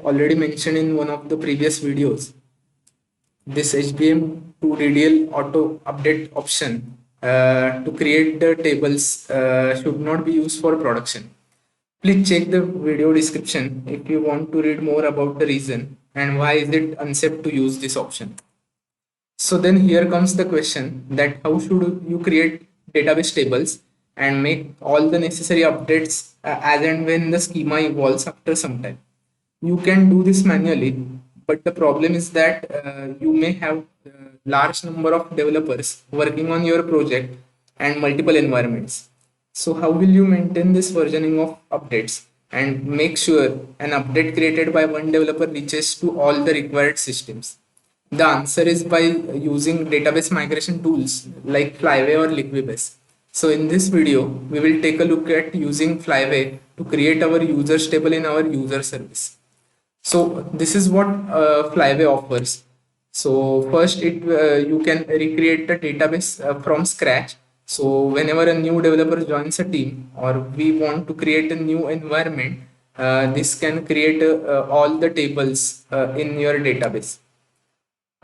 already mentioned in one of the previous videos, this HBM2 DDL auto update option to create the tables should not be used for production. Please check the video description if you want to read more about the reason and why is it unsafe to use this option. So then here comes the question that how should you create database tables and make all the necessary updates as and when the schema evolves after some time. You can do this manually, but the problem is that you may have large number of developers working on your project and multiple environments. So how will you maintain this versioning of updates and make sure an update created by one developer reaches to all the required systems? The answer is by using database migration tools like Flyway or Liquibase. So in this video, we will take a look at using Flyway to create our users table in our user service. So this is what Flyway offers. So first, you can recreate the database from scratch. So whenever a new developer joins a team or we want to create a new environment, this can create all the tables in your database.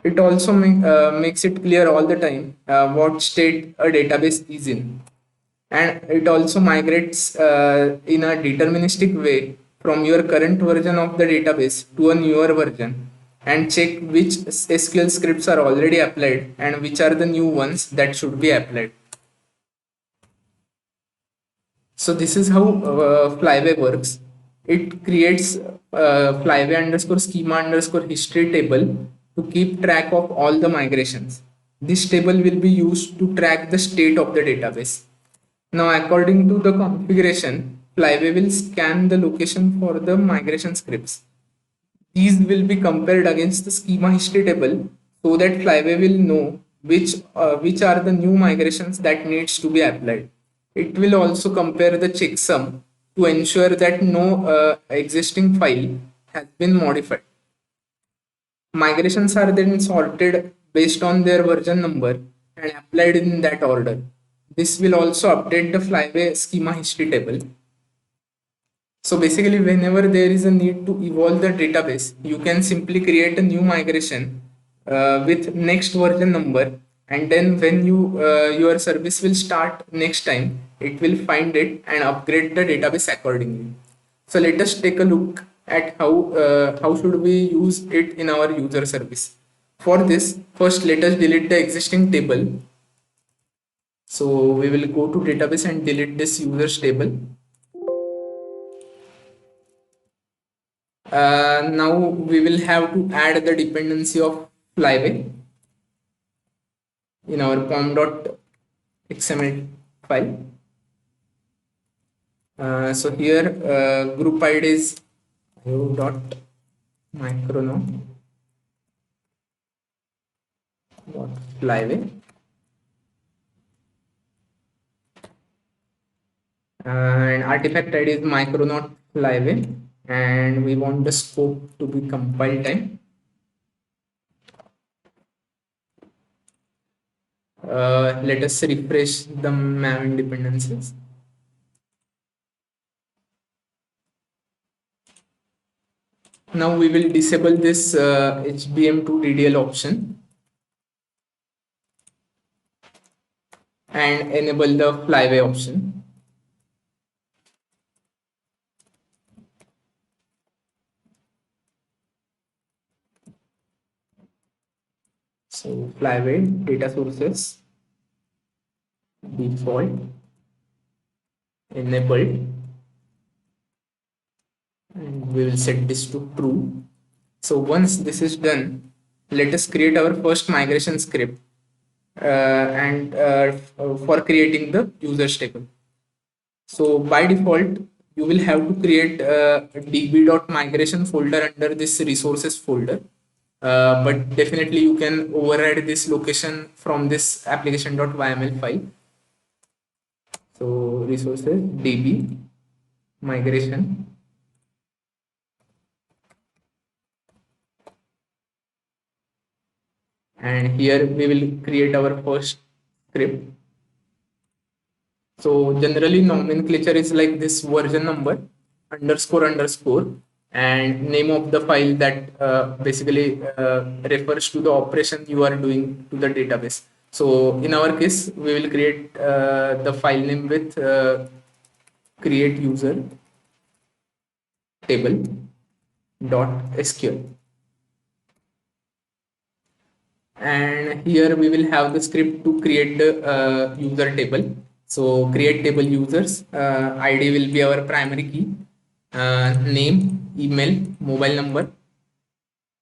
It also makes it clear all the time what state a database is in. And it also migrates in a deterministic way from your current version of the database to a newer version and check which SQL scripts are already applied and which are the new ones that should be applied. So this is how Flyway works. It creates Flyway underscore schema underscore history table to keep track of all the migrations. This table will be used to track the state of the database. Now, according to the configuration, Flyway will scan the location for the migration scripts. These will be compared against the schema history table so that Flyway will know which are the new migrations that needs to be applied. It will also compare the checksum to ensure that no existing file has been modified. Migrations are then sorted based on their version number and applied in that order. This will also update the Flyway schema history table. So basically, whenever there is a need to evolve the database, you can simply create a new migration with next version number, and then when your service will start next time, it will find it and upgrade the database accordingly. So let us take a look at how should we use it in our user service. For this, first let us delete the existing table. So we will go to database and delete this users table. Now we will have to add the dependency of Flyway in our pom.xml file. So here group ID is io.micronaut.flyway. And artifact ID is Micronaut Flyway, and we want the scope to be compile time. Let us refresh the Maven dependencies. Now we will disable this HBM2 DDL option and enable the Flyway option. So Flyway data sources default enabled, and we will set this to true. So once this is done, let us create our first migration script for creating the users table. So by default, you will have to create a db.migration folder under this resources folder. But definitely you can override this location from this application.yml file. So resources db migration, and here we will create our first script. So generally nomenclature is like this version number underscore underscore, and name of the file that basically refers to the operation you are doing to the database. So in our case, we will create the file name with create user table dot sql, and here we will have the script to create the user table. So create table users, id will be our primary key, name, email, mobile number,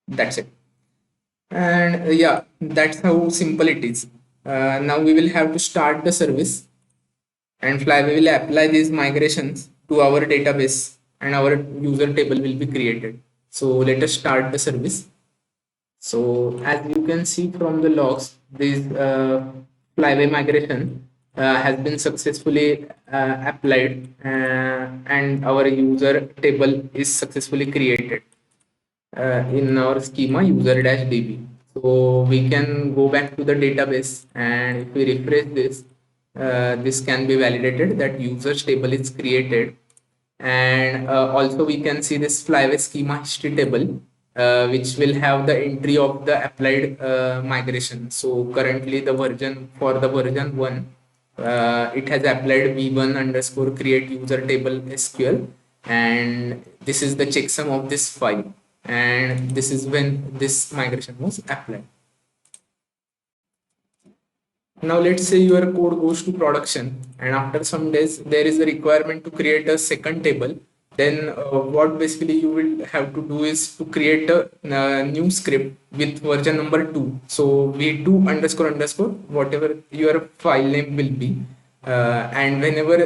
that's it. And yeah, that's how simple it is. Now we will have to start the service, and Flyway will apply these migrations to our database, and our user table will be created. So let us start the service. So as you can see from the logs, this Flyway migration has been successfully applied, and our user table is successfully created in our schema user dash db. So we can go back to the database, and if we refresh this, this can be validated that users table is created. And also we can see this Flyway schema history table, which will have the entry of the applied migration. So currently the version for the version 1, it has applied v1 underscore create user table sql, and this is the checksum of this file, and this is when this migration was applied. Now let's say your code goes to production, and after some days there is a requirement to create a second table. Then what basically you will have to do is to create a new script with version number 2. So v2 underscore underscore whatever your file name will be, and whenever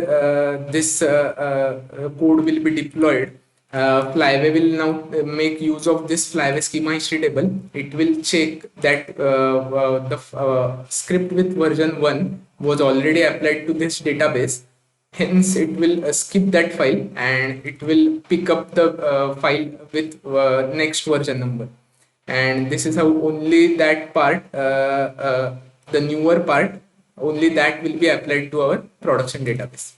this code will be deployed, Flyway will now make use of this Flyway schema history table. It will check that the script with version 1 was already applied to this database. Hence, it will skip that file, and it will pick up the file with next version number. And this is how only that part, the newer part, only that will be applied to our production database.